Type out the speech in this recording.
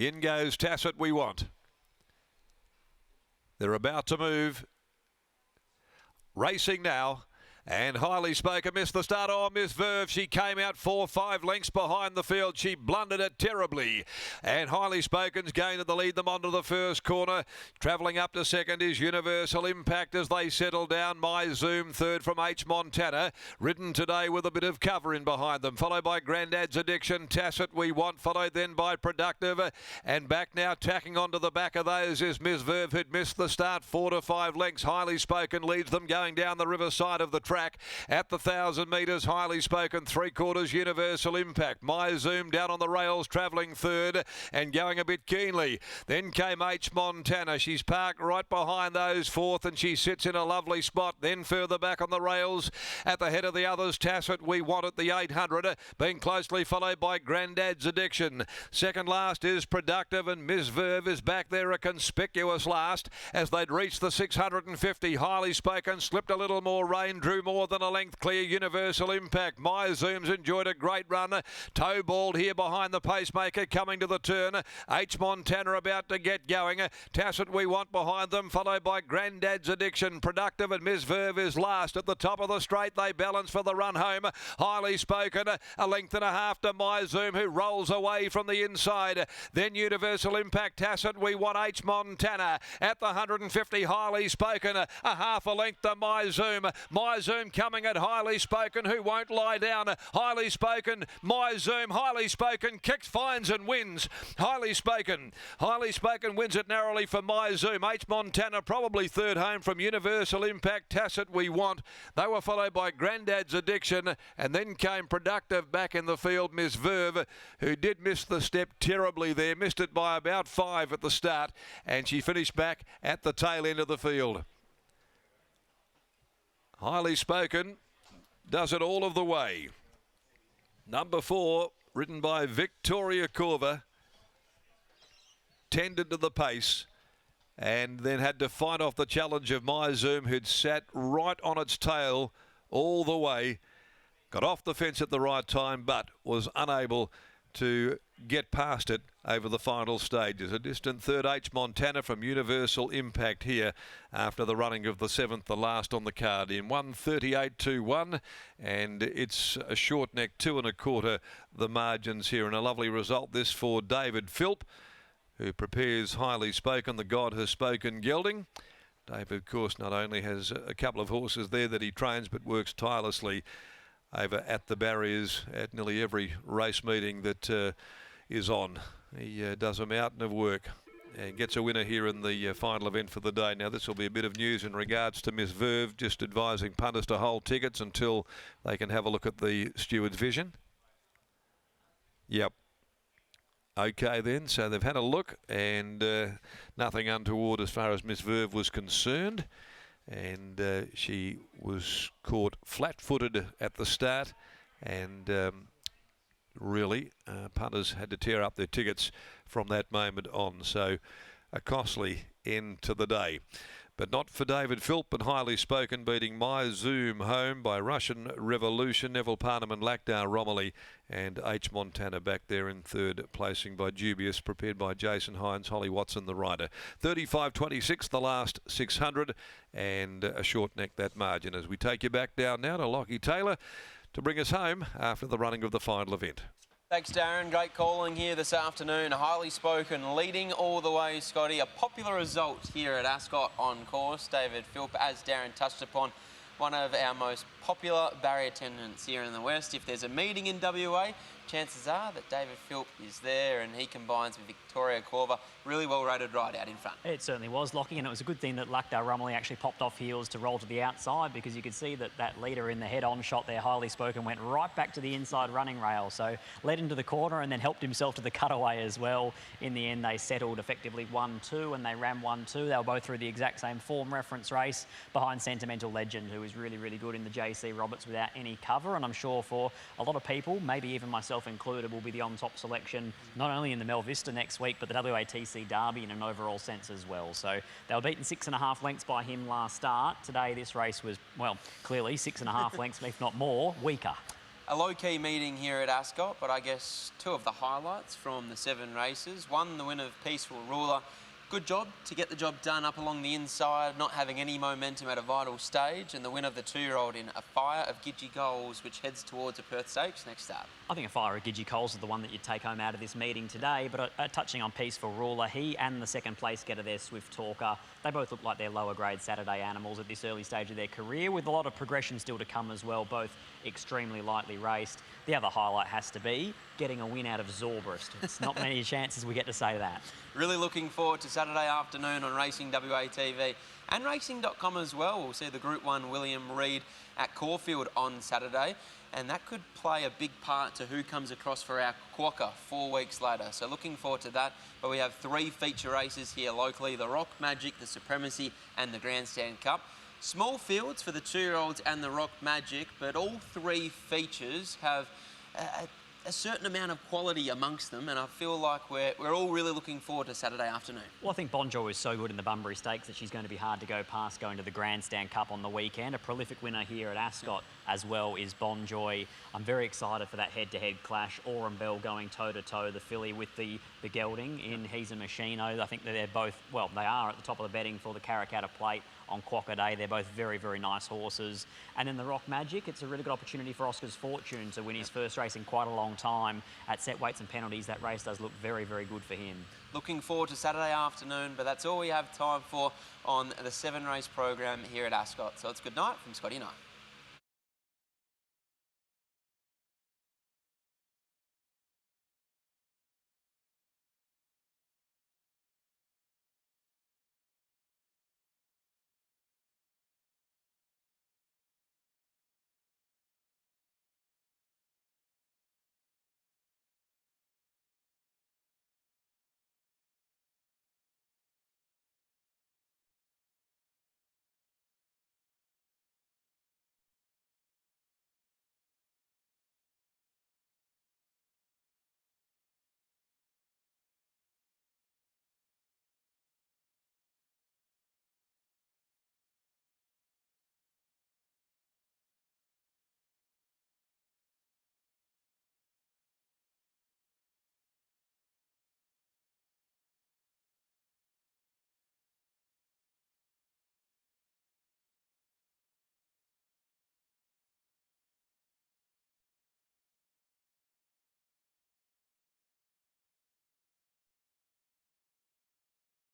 In goes Tacit We Want. They're about to move. Racing now. And Highly Spoken missed the start. Oh, Miss Verve, she came out 4-5 lengths behind the field. She blundered it terribly. And Highly Spoken's going to the lead them onto the first corner. Travelling up to second is Universal Impact as they settle down. My Zoom third from H. Montana. Ridden today with a bit of cover in behind them. Followed by Grandad's Addiction. Tacit We Want. Followed then by Productive. And back now tacking onto the back of those is Miss Verve, who'd missed the start 4 to 5 lengths. Highly Spoken leads them going down the riverside of the track. At the 1,000 metres, Highly Spoken, 3/4 Universal Impact. My Zoom down on the rails, travelling third and going a bit keenly. Then came H. Montana. She's parked right behind those fourth and she sits in a lovely spot. Then further back on the rails at the head of the others, Tacit We Want at the 800, being closely followed by Grandad's Addiction. Second last is Productive and Miss Verve is back there a conspicuous last as they'd reached the 650. Highly Spoken slipped a little more rain, drew more than a length clear. Universal Impact. My Zoom's enjoyed a great run. Toe balled here behind the pacemaker coming to the turn. H. Montana about to get going. Tacit We Want behind them, followed by Grandad's Addiction. Productive and Miss Verve is last. At the top of the straight, they balance for the run home. Highly Spoken, a length and a half to My Zoom, who rolls away from the inside. Then Universal Impact, Tacit We Want, H. Montana. At the 150, Highly Spoken, a half a length to My Zoom. My Zoom coming at Highly Spoken, who won't lie down. Highly Spoken, My Zoom. Highly Spoken kicks, finds and wins. Highly Spoken wins it narrowly for My Zoom. H. Montana probably third home from Universal Impact. Tacit We Want. They were followed by Grandad's Addiction, and then came Productive back in the field. Miss Verve, who did miss the step terribly there, missed it by about 5 at the start, and she finished back at the tail end of the field. Highly Spoken does it all of the way. Number 4, ridden by Victoria Corva, tended to the pace and then had to fight off the challenge of My Zoom, who'd sat right on its tail all the way. Got off the fence at the right time, but was unable to get past it over the final stages. A distant third, H. Montana from Universal Impact here after the running of the 7th, the last on the card in 1:38.21, and it's a short neck 2 1/4 the margins here, and a lovely result this for David Philp, who prepares Highly Spoken. The God Has Spoken gelding. Dave, of course, not only has a couple of horses there that he trains, but works tirelessly over at the barriers at nearly every race meeting that is on. He does a mountain of work and gets a winner here in the final event for the day. Now, this will be a bit of news in regards to Miss Verve, just advising punters to hold tickets until they can have a look at the steward's vision. Yep. Okay then, so they've had a look and nothing untoward as far as Miss Verve was concerned. And she was caught flat-footed at the start, and really punters had to tear up their tickets from that moment on. So a costly end to the day. But not for David Philp, but Highly Spoken, beating My Zoom home by Russian Revolution, Neville Parnham, Lakdar Romilly, and H. Montana back there in third, placing by Dubious, prepared by Jason Hines, Holly Watson the rider. 35.26 the last 600, and a short neck that margin. As we take you back down now to Lockie Taylor to bring us home after the running of the final event. Thanks, Darren. Great calling here this afternoon. Highly Spoken leading all the way, Scotty. A popular result here at Ascot on course. David Philp, as Darren touched upon, one of our most popular barrier attendants here in the West. If there's a meeting in WA, chances are that David Philp is there, and he combines with Victoria Corva. Really well rated ride out in front. It certainly was, Lockie, and it was a good thing that Lakdar Romilly actually popped off heels to roll to the outside, because you could see that that leader in the head-on shot there, Highly Spoken, went right back to the inside running rail. So led into the corner and then helped himself to the cutaway as well. In the end, they settled effectively 1-2 and they ran 1-2. They were both through the exact same form reference race behind Sentimental Legend, who is really, really good in the JC Roberts without any cover. And I'm sure for a lot of people, maybe even myself included, will be the on-top selection, not only in the Mel Vista next week, but the WATC Derby in an overall sense as well. So they were beaten 6.5 lengths by him last start. Today, this race was, well, clearly 6.5 lengths, if not more, weaker. A low-key meeting here at Ascot, but I guess two of the highlights from the 7 races. One, the win of Peaceful Ruler. Good job to get the job done up along the inside, not having any momentum at a vital stage, and the win of the 2-year-old in A Fire of Gidgee Goals, which heads towards a Perth Stakes next up. I think A Fire of Gidgee Coles is the one that you'd take home out of this meeting today, but touching on Peaceful Ruler, he and the second place getter there, Swift Talker, they both look like they're lower grade Saturday animals at this early stage of their career, with a lot of progression still to come as well, both extremely lightly raced. The other highlight has to be getting a win out of Zorbrist. It's not many chances we get to say that. Really looking forward to Saturday afternoon on Racing WA TV and racing.com as well. We'll see the Group 1 William Reid at Caulfield on Saturday, and that could play a big part to who comes across for our Quokka 4 weeks later. So looking forward to that. But we have 3 feature races here locally: the Rock Magic, the Supremacy and the Grandstand Cup. Small fields for the 2-year-olds and the Rock Magic, but all 3 features have a certain amount of quality amongst them, and I feel like we're all really looking forward to Saturday afternoon. Well, I think Bonjoy is so good in the Bunbury Stakes that she's going to be hard to go past going to the Grandstand Cup on the weekend. A prolific winner here at Ascot as well is Bonjoy. I'm very excited for that head-to-head clash. Aurum Bell going toe-to-toe, the filly with the gelding in He's a Machino. I think that they're both, well, they are at the top of the betting for the Karrakatta Plate on Quokka Day. They're both very, very nice horses. And in the Rock Magic, it's a really good opportunity for Oscar's Fortune to win his first race in quite a long time. At set weights and penalties, that race does look very, very good for him. Looking forward to Saturday afternoon, but that's all we have time for on the 7-race program here at Ascot. So it's good night from Scotty and I.